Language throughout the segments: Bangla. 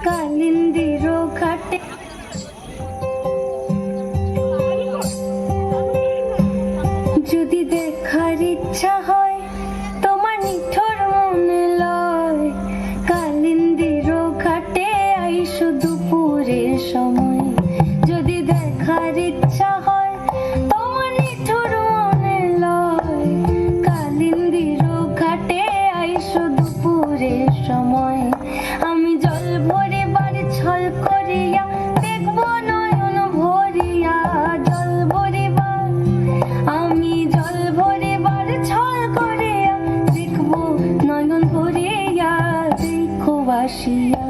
কালিন্দির ঘাটে যদি দেখার ইচ্ছা হয় তোমার নিঠুর মনে লয়, কালিন্দির ঘাটে আইসো দুপুরের সময়। যদি দেখার ইচ্ছা হয় তোমার নিঠুর মনে লয়, কালিন্দির ঘাটে আইসো দুপুরের সময়। আমি জল ভরিবার ছল করিয়া দেখব নয়ন ভরিয়া, জল ভরিবার আমি জল ভরিবার ছল করিয়া দেখব নয়ন ভরিয়া। দেখো বাসিয়া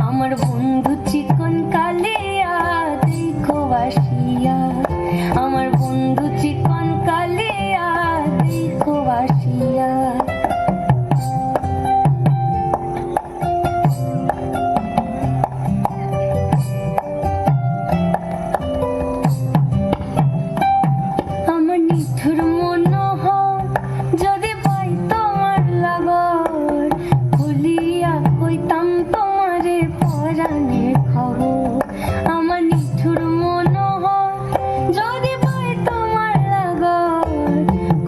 আমার বন্ধু চিকন কালিয়া, দেখো বাসিয়া আমার বন্ধু চিকন কালিয়া, দেখো বাসিয়া। আমার নিঠুর মনোহর যদি পাই তোমার লাগর, খুলিয়া কইতাম তোমারে পরাণের খবর। আমার নিঠুর মনোহর যদি পাই তোমার লাগর,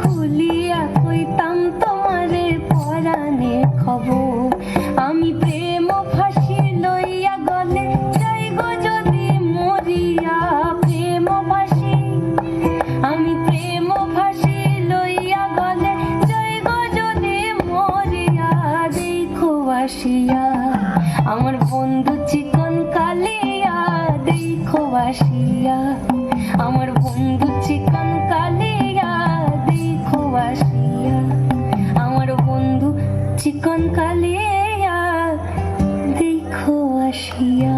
খুলিয়া কইতাম তোমারে পরাণের খবর। আমি প্রেম ফাঁসি লইয়া গলে যাইব যদি মরিয়া, প্রেম ফাঁসি আমি প্রেম ফাঁসি লইয়া গলে যাইব যদি মরিয়া। দেখো বাসিয়া আমার বন্ধু চিকন কালিয়া, দেখো বাসিয়া আমার বন্ধু চিকন কালিয়া, দেখো বাসিয়া আমার বন্ধু চিকন কালিয়া, দেখো বাসিয়া।